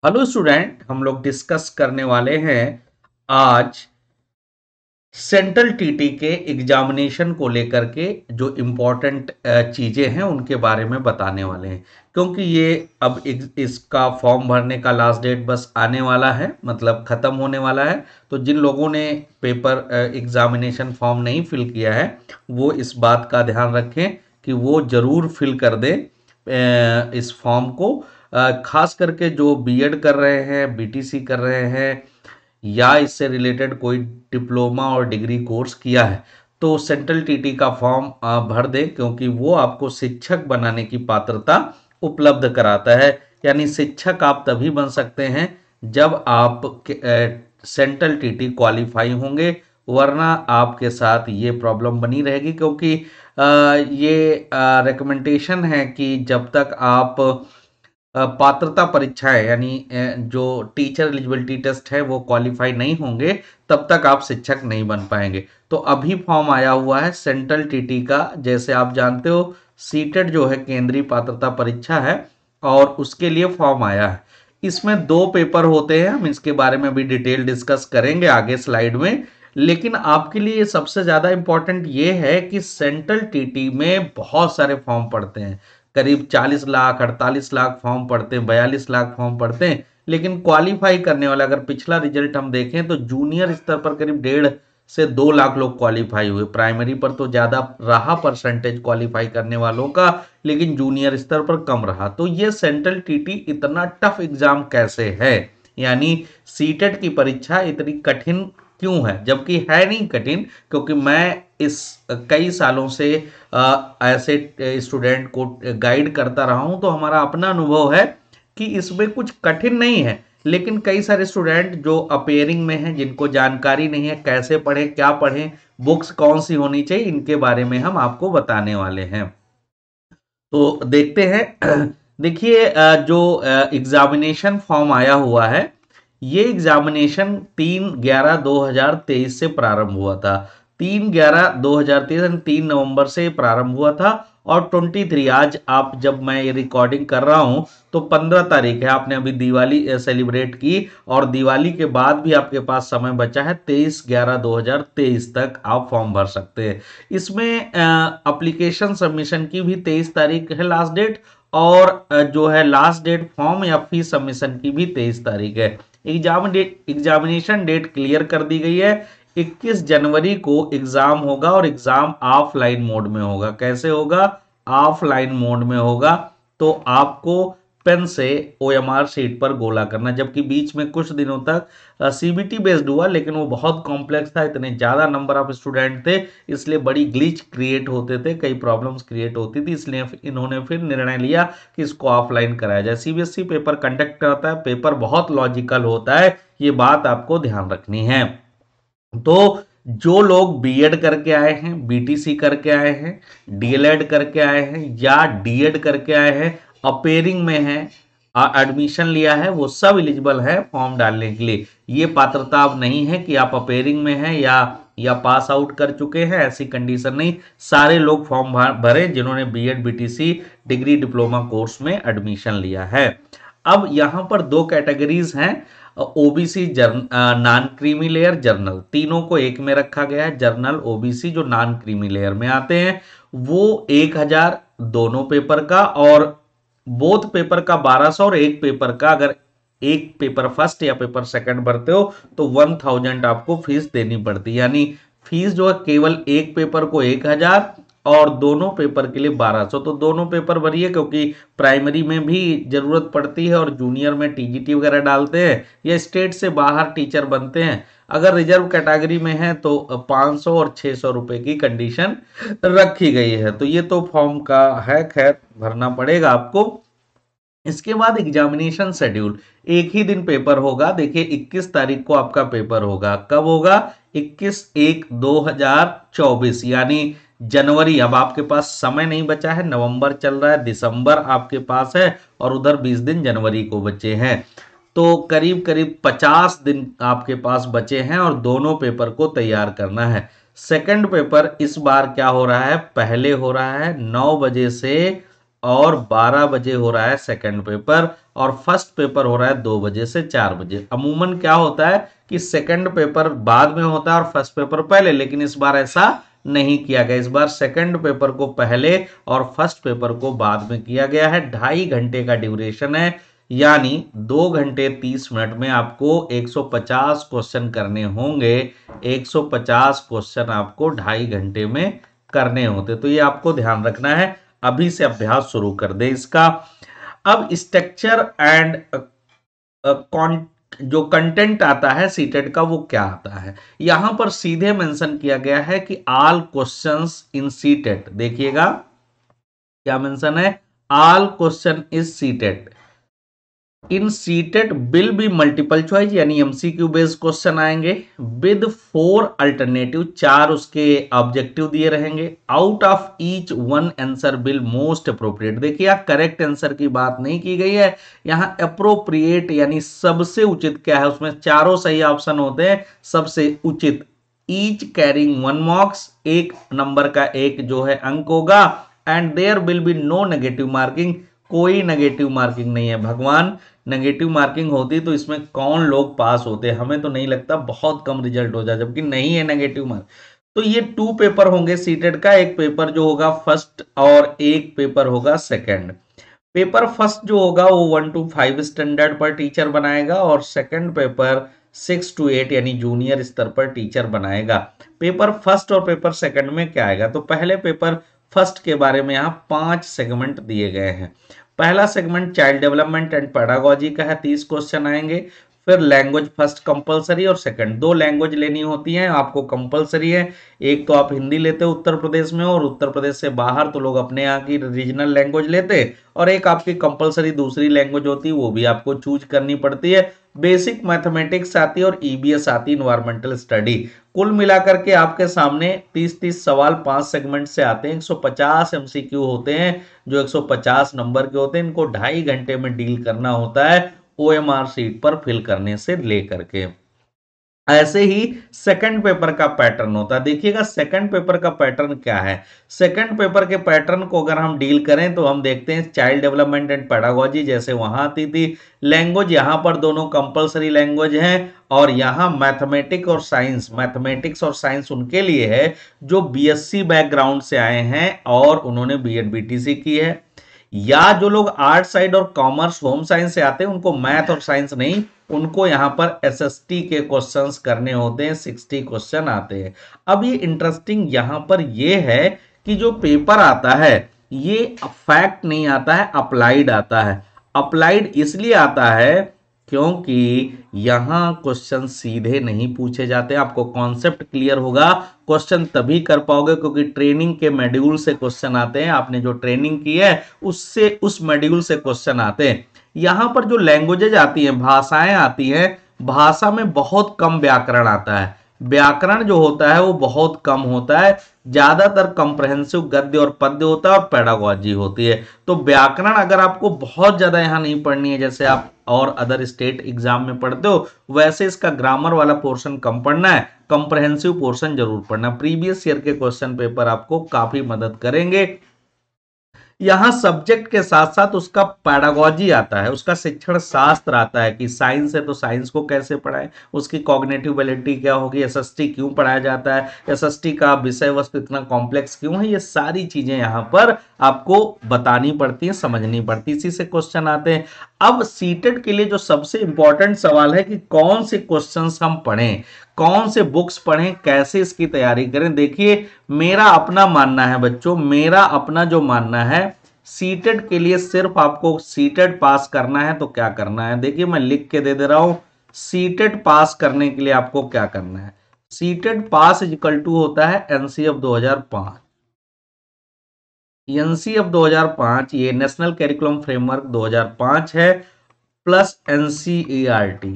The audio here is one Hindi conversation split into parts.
हेलो स्टूडेंट, हम लोग डिस्कस करने वाले हैं आज सेंट्रल टीटी के एग्जामिनेशन को लेकर के जो इम्पोर्टेंट चीजें हैं उनके बारे में बताने वाले हैं। क्योंकि ये अब इसका फॉर्म भरने का लास्ट डेट बस आने वाला है, मतलब खत्म होने वाला है। तो जिन लोगों ने पेपर एग्जामिनेशन फॉर्म नहीं फिल किया है वो इस बात का ध्यान रखें कि वो जरूर फिल कर दें इस फॉर्म को। खास करके जो बीएड कर रहे हैं, बीटीसी कर रहे हैं या इससे रिलेटेड कोई डिप्लोमा और डिग्री कोर्स किया है तो सेंट्रल टीटी का फॉर्म भर दें, क्योंकि वो आपको शिक्षक बनाने की पात्रता उपलब्ध कराता है। यानी शिक्षक आप तभी बन सकते हैं जब आप सेंट्रल टीटी क्वालिफाई होंगे, वरना आपके साथ ये प्रॉब्लम बनी रहेगी। क्योंकि ये रिकमेंडेशन है कि जब तक आप पात्रता परीक्षाएं यानी जो टीचर एलिजिबिलिटी टेस्ट है वो क्वालिफाई नहीं होंगे तब तक आप शिक्षक नहीं बन पाएंगे। तो अभी फॉर्म आया हुआ है सेंट्रल टीटी का। जैसे आप जानते हो सीटेट जो है केंद्रीय पात्रता परीक्षा है और उसके लिए फॉर्म आया है। इसमें 2 पेपर होते हैं, हम इसके बारे में भी डिटेल डिस्कस करेंगे आगे स्लाइड में। लेकिन आपके लिए सबसे ज्यादा इंपॉर्टेंट ये है कि सेंट्रल टीटी में बहुत सारे फॉर्म पड़ते हैं। करीब 40 लाख 48 लाख फॉर्म पढ़ते हैं, 42 लाख फॉर्म पढ़ते हैं। लेकिन क्वालिफाई करने वाला अगर पिछला रिजल्ट हम देखें तो जूनियर स्तर पर करीब 1.5 से 2 लाख लोग क्वालिफाई हुए। प्राइमरी पर तो ज्यादा रहा परसेंटेज क्वालिफाई करने वालों का, लेकिन जूनियर स्तर पर कम रहा। तो ये सेंट्रल टीटी इतना टफ एग्जाम कैसे है, यानी सीटेट की परीक्षा इतनी कठिन क्यों है, जबकि है नहीं कठिन। क्योंकि मैं इस कई सालों से ऐसे स्टूडेंट को गाइड करता रहा हूं, तो हमारा अपना अनुभव है कि इसमें कुछ कठिन नहीं है। लेकिन कई सारे स्टूडेंट जो अपेयरिंग में हैं, जिनको जानकारी नहीं है कैसे पढ़ें, क्या पढ़ें, बुक्स कौन सी होनी चाहिए, इनके बारे में हम आपको बताने वाले हैं। तो देखते हैं। देखिए, जो एग्जामिनेशन फॉर्म आया हुआ है, ये एग्जामिनेशन 3/11/2023 से प्रारंभ हुआ था। 3/11/2023 यानी 3 नवंबर से प्रारंभ हुआ था। और 23 आज आप जब मैं ये रिकॉर्डिंग कर रहा हूं तो 15 तारीख है। आपने अभी दिवाली सेलिब्रेट की और दिवाली के बाद भी आपके पास समय बचा है। 23/11/2023 तक आप फॉर्म भर सकते हैं। इसमें एप्लीकेशन सबमिशन की भी 23 तारीख है लास्ट डेट। और जो है लास्ट डेट फॉर्म या फीस सबमिशन की भी 23 तारीख है। एग्जामिनेशन डेट क्लियर कर दी गई है। 21 जनवरी को एग्जाम होगा और एग्जाम ऑफलाइन मोड में होगा। कैसे होगा? ऑफलाइन मोड में होगा। तो आपको पेन से ओएमआर शीट पर गोला करना। जबकि बीच में कुछ दिनों तक सीबीटी बेस्ड हुआ, लेकिन वो बहुत कॉम्प्लेक्स था, इतने ज्यादा नंबर ऑफ स्टूडेंट थे, इसलिए बड़ी ग्लिच क्रिएट होते थे, कई प्रॉब्लम्स क्रिएट होती थी। इसलिए इन्होंने फिर निर्णय लिया कि इसको ऑफलाइन कराया जाए। सीबीएसई पेपर कंडक्ट करता है, पेपर बहुत लॉजिकल होता है, ये बात आपको ध्यान रखनी है। तो जो लोग बीएड करके आए हैं, बीटीसी करके आए हैं, डीएलएड करके आए हैं या डीएड करके आए हैं, अपेयरिंग में हैं, एडमिशन लिया है, वो सब एलिजिबल है फॉर्म डालने के लिए। ये पात्रता अब नहीं है कि आप अपेयरिंग में हैं या पास आउट कर चुके हैं, ऐसी कंडीशन नहीं। सारे लोग फॉर्म भरें जिन्होंने BEd BTC degree diploma course में एडमिशन लिया है। अब यहां पर 2 कैटेगरीज हैं, OBC non creamy layer, general, तीनों को एक में रखा गया है। जर्नल ओबीसी जो नॉन क्रीमी लेयर में आते हैं वो 1000 दोनों पेपर का, और बोथ पेपर का 1200, और एक पेपर का अगर एक पेपर फर्स्ट या पेपर सेकंड भरते हो तो 1000 आपको फीस देनी पड़ती है। यानी फीस जो है केवल एक पेपर को 1000 और दोनों पेपर के लिए 1200। तो दोनों पेपर भरिए, क्योंकि प्राइमरी में भी जरूरत पड़ती है और जूनियर में टीजीटी वगैरह डालते हैं या स्टेट से बाहर टीचर बनते हैं। अगर रिजर्व कैटेगरी में है तो 500 और 600 रुपए की कंडीशन रखी गई है। तो ये तो फॉर्म का है, खैर भरना पड़ेगा आपको। इसके बाद एग्जामिनेशन शेड्यूल, एक ही दिन पेपर होगा। देखिए 21 तारीख को आपका पेपर होगा। कब होगा? 21/1/2024 यानी जनवरी। अब आपके पास समय नहीं बचा है, नवंबर चल रहा है, दिसंबर आपके पास है और उधर 20 दिन जनवरी को बचे हैं। तो करीब करीब 50 दिन आपके पास बचे हैं और दोनों पेपर को तैयार करना है। सेकंड पेपर इस बार क्या हो रहा है? पहले हो रहा है 9 बजे से और 12 बजे हो रहा है सेकंड पेपर, और फर्स्ट पेपर हो रहा है 2 बजे से 4 बजे। अमूमन क्या होता है कि सेकंड पेपर बाद में होता है और फर्स्ट पेपर पहले, लेकिन इस बार ऐसा नहीं किया गया। इस बार सेकंड पेपर को पहले और फर्स्ट पेपर को बाद में किया गया है। 2.5 घंटे का ड्यूरेशन है, यानी 2 घंटे 30 मिनट में आपको 150 क्वेश्चन करने होंगे। 150 क्वेश्चन आपको 2.5 घंटे में करने होते, तो ये आपको ध्यान रखना है। अभी से अभ्यास शुरू कर दे इसका। अब स्ट्रक्चर एंड जो कंटेंट आता है सीटेट का वो क्या आता है, यहां पर सीधे मेंशन किया गया है कि ऑल क्वेश्चंस इन सीटेट। देखिएगा क्या मेंशन है, all question is CTET in CTET will be multiple choice, यानी एमसीक्यू बेस्ड क्वेश्चन आएंगे विद 4 अल्टरनेटिव, 4 उसके ऑब्जेक्टिव दिए रहेंगे। Out of each 1 answer will most appropriate. देखिए यहाँ करेक्ट आंसर की बात नहीं की गई है, यहाँ अप्रोप्रिएट यानी सबसे उचित क्या है, उसमें चारों सही ऑप्शन होते हैं, सबसे उचित। ईच कैरिंग 1 मार्क्स, एक नंबर का एक जो है अंक होगा। And there will be no negative marking, कोई नेगेटिव मार्किंग नहीं है। भगवान नेगेटिव मार्किंग होती तो इसमें कौन लोग पास होते, हमें तो नहीं लगता, बहुत कम रिजल्ट हो जाए, जबकि नहीं है नेगेटिव मार्क। तो ये 2 पेपर होंगे सीटेट का, एक पेपर जो होगा फर्स्ट और एक पेपर होगा सेकंड। पेपर फर्स्ट जो होगा वो 1 to 5 स्टैंडर्ड पर टीचर बनाएगा, और सेकंड पेपर 6 to 8 यानी जूनियर स्तर पर टीचर बनाएगा। पेपर फर्स्ट और पेपर सेकंड में क्या आएगा, तो पहले पेपर फर्स्ट के बारे में यहाँ 5 सेगमेंट दिए गए हैं। पहला segment child development and pedagogy का है, 30 क्वेश्चन आएंगे। फिर लैंग्वेज फर्स्ट कंपलसरी और सेकंड, 2 लैंग्वेज लेनी होती हैं आपको, कंपलसरी है। एक तो आप हिंदी लेते हो उत्तर प्रदेश में, और उत्तर प्रदेश से बाहर तो लोग अपने यहाँ की रीजनल लैंग्वेज लेते, और एक आपकी कंपलसरी दूसरी लैंग्वेज होती है, वो भी आपको चूज करनी पड़ती है। बेसिक मैथमेटिक्स आती है और ईबीएस आती है, इन्वायरमेंटल स्टडी। कुल मिलाकर के आपके सामने 30-30 सवाल 5 सेगमेंट से आते हैं। 150 एमसीक्यू होते हैं, जो 150 नंबर के होते हैं। इनको 2.5 घंटे में डील करना होता है ओएमआर शीट पर फिल करने से लेकर के। ऐसे ही सेकंड पेपर का पैटर्न होता है। देखिएगा सेकंड पेपर का पैटर्न क्या है। सेकंड पेपर के पैटर्न को अगर हम डील करें तो हम देखते हैं चाइल्ड डेवलपमेंट एंड पेडागोजी जैसे वहां आती थी। लैंग्वेज यहां पर दोनों कंपलसरी लैंग्वेज हैं, और यहां मैथमेटिक्स और साइंस उनके लिए है जो बीएससी बैकग्राउंड से आए हैं और उन्होंने बीएड बीटीसी की है। या जो लोग आर्ट साइड और कॉमर्स होम साइंस से आते हैं उनको मैथ और साइंस नहीं, उनको यहां पर एसएसटी के क्वेश्चंस करने होते हैं, 60 क्वेश्चन आते हैं। अब ये इंटरेस्टिंग यहां पर ये है कि जो पेपर आता है ये फैक्ट नहीं आता है, अप्लाइड आता है। अप्लाइड इसलिए आता है क्योंकि यहां क्वेश्चन सीधे नहीं पूछे जाते। आपको कॉन्सेप्ट क्लियर होगा, क्वेश्चन तभी कर पाओगे क्योंकि ट्रेनिंग के मॉड्यूल से क्वेश्चन आते हैं। आपने जो ट्रेनिंग की है उससे, उस मॉड्यूल से क्वेश्चन आते हैं। यहां पर जो लैंग्वेजेज आती हैं, भाषाएं आती हैं, भाषा में बहुत कम व्याकरण आता है। व्याकरण जो होता है वो बहुत कम होता है, ज्यादातर कंप्रहेंसिव गद्य और पद्य होता है और पेडागोजी होती है। तो व्याकरण अगर आपको बहुत ज्यादा यहां नहीं पढ़नी है, जैसे आप और अदर स्टेट एग्जाम में पढ़ते हो, वैसे इसका ग्रामर वाला पोर्शन कम पढ़ना है, कंप्रहेंसिव पोर्शन जरूर पढ़ना। प्रीवियस ईयर के क्वेश्चन पेपर आपको काफी मदद करेंगे। यहां सब्जेक्ट के साथ साथ उसका पैडागोजी आता है, उसका शिक्षण शास्त्र आता है कि साइंस है तो साइंस को कैसे पढ़ाएं, उसकी कॉग्निटिव एबिलिटी क्या होगी, एसएसटी क्यों पढ़ाया जाता है, एसएसटी का विषय वस्तु इतना कॉम्प्लेक्स क्यों है, ये सारी चीजें यहां पर आपको बतानी पड़ती है, समझनी पड़ती है, इसी से क्वेश्चन आते हैं। अब सीटेट के लिए जो सबसे इंपॉर्टेंट सवाल है कि कौन से क्वेश्चंस हम पढ़ें, कौन से बुक्स पढ़ें, कैसे इसकी तैयारी करें। देखिए मेरा अपना मानना है बच्चों, मेरा अपना जो मानना है, सीटेट के लिए सिर्फ आपको सीटेट पास करना है तो क्या करना है, देखिए मैं लिख के दे रहा हूं। सीटेट पास करने के लिए आपको क्या करना है, सीटेट पास इक्वल टू होता है एनसीएफ 2005। एनसीएफ 2005 ये नेशनल करिकुलम फ्रेमवर्क 2005 है, प्लस एनसीईआरटी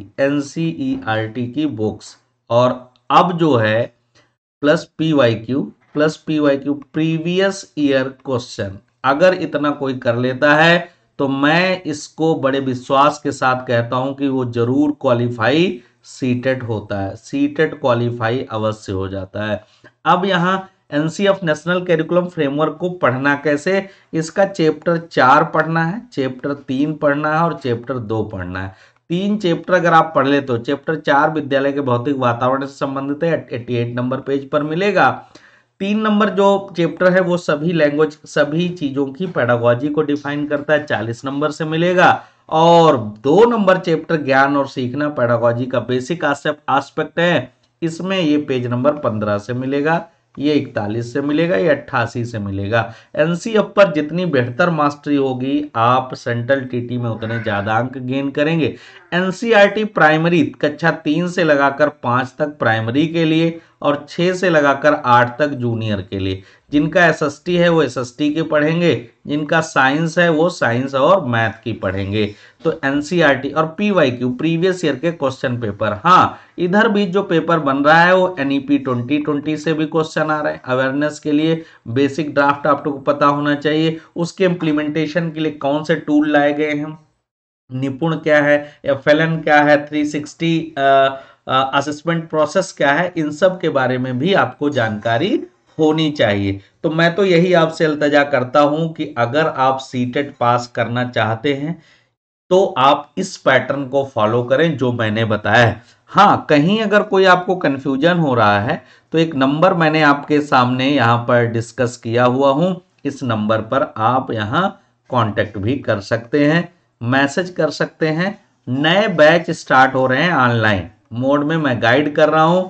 की बुक्स, और अब जो है plus PYQ previous year question. अगर इतना कोई कर लेता है तो मैं इसको बड़े विश्वास के साथ कहता हूं कि वो जरूर क्वालिफाई सीटेट होता है, सीटेट क्वालिफाई अवश्य हो जाता है। अब यहां एनसीएफ नेशनल करिकुलम फ्रेमवर्क को पढ़ना कैसे, इसका चैप्टर 4 पढ़ना है, चैप्टर 3 पढ़ना है और चैप्टर 2 पढ़ना है। 3 चैप्टर अगर आप पढ़ ले तो चैप्टर 4 विद्यालय के भौतिक वातावरण से संबंधित है, 88 नंबर पेज पर मिलेगा। 3 नंबर जो चैप्टर है वो सभी लैंग्वेज, सभी चीजों की पेडागोजी को डिफाइन करता है, 40 नंबर से मिलेगा। और 2 नंबर चैप्टर ज्ञान और सीखना पेडागोजी का बेसिक एस्पेक्ट है, इसमें ये पेज नंबर 15 से मिलेगा, ये 41 से मिलेगा, ये 88 से मिलेगा। एनसीएफ पर जितनी बेहतर मास्टरी होगी आप सेंट्रल टीटी में उतने ज्यादा अंक गेन करेंगे। एनसीईआरटी प्राइमरी कक्षा 3 से लगाकर 5 तक प्राइमरी के लिए और 6 से लगाकर 8 तक जूनियर के लिए। जिनका एसएसटी है वो एसएसटी के पढ़ेंगे, जिनका साइंस है वो साइंस और मैथ की पढ़ेंगे। तो एनसीईआरटी और पीवाईक्यू प्रीवियस ईयर के क्वेश्चन पेपर, हाँ इधर भी जो पेपर बन रहा है वो एनईपी 2020 से भी क्वेश्चन आ रहे हैं। अवेयरनेस के लिए बेसिक ड्राफ्ट आपको पता होना चाहिए, उसके इम्प्लीमेंटेशन के लिए कौन से टूल लाए गए हैं, निपुण क्या है, एफएलएन क्या है, 360 असेसमेंट प्रोसेस क्या है, इन सब के बारे में भी आपको जानकारी होनी चाहिए। तो मैं तो यही आपसे इल्तजा करता हूं कि अगर आप सीटेट पास करना चाहते हैं तो आप इस पैटर्न को फॉलो करें जो मैंने बताया है। हाँ, कहीं अगर कोई आपको कंफ्यूजन हो रहा है तो एक नंबर मैंने आपके सामने यहाँ पर डिस्कस किया हुआ हूं, इस नंबर पर आप यहाँ कांटेक्ट भी कर सकते हैं, मैसेज कर सकते हैं। नए बैच स्टार्ट हो रहे हैं ऑनलाइन मोड में, मैं गाइड कर रहा हूं,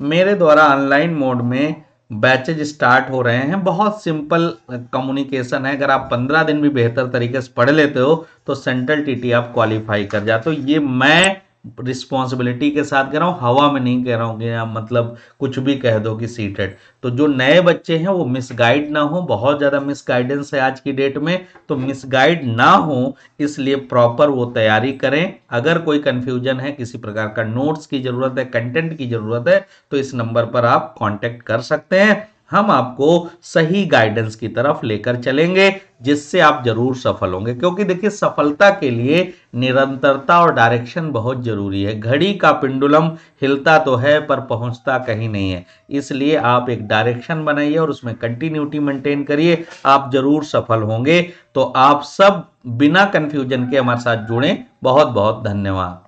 मेरे द्वारा ऑनलाइन मोड में बैचेज स्टार्ट हो रहे हैं। बहुत सिंपल कम्युनिकेशन है, अगर आप 15 दिन भी बेहतर तरीके से पढ़ लेते हो तो सेंट्रल टीटी आप क्वालिफाई कर जाते हो। ये मैं रिस्पॉन्सिबिलिटी के साथ कह रहा हूँ, हवा में नहीं कह रहा हूँ कि आप मतलब कुछ भी कह दो कि सीटेड। तो जो नए बच्चे हैं वो मिसगाइड ना हो, बहुत ज़्यादा मिसगाइडेंस है आज की डेट में, तो मिसगाइड ना हो इसलिए प्रॉपर वो तैयारी करें। अगर कोई कंफ्यूजन है, किसी प्रकार का नोट्स की ज़रूरत है, कंटेंट की ज़रूरत है, तो इस नंबर पर आप कॉन्टेक्ट कर सकते हैं, हम आपको सही गाइडेंस की तरफ लेकर चलेंगे जिससे आप जरूर सफल होंगे। क्योंकि देखिए सफलता के लिए निरंतरता और डायरेक्शन बहुत जरूरी है। घड़ी का पेंडुलम हिलता तो है पर पहुंचता कहीं नहीं है, इसलिए आप एक डायरेक्शन बनाइए और उसमें कंटिन्यूटी मेंटेन करिए, आप जरूर सफल होंगे। तो आप सब बिना कंफ्यूजन के हमारे साथ जुड़े, बहुत बहुत धन्यवाद।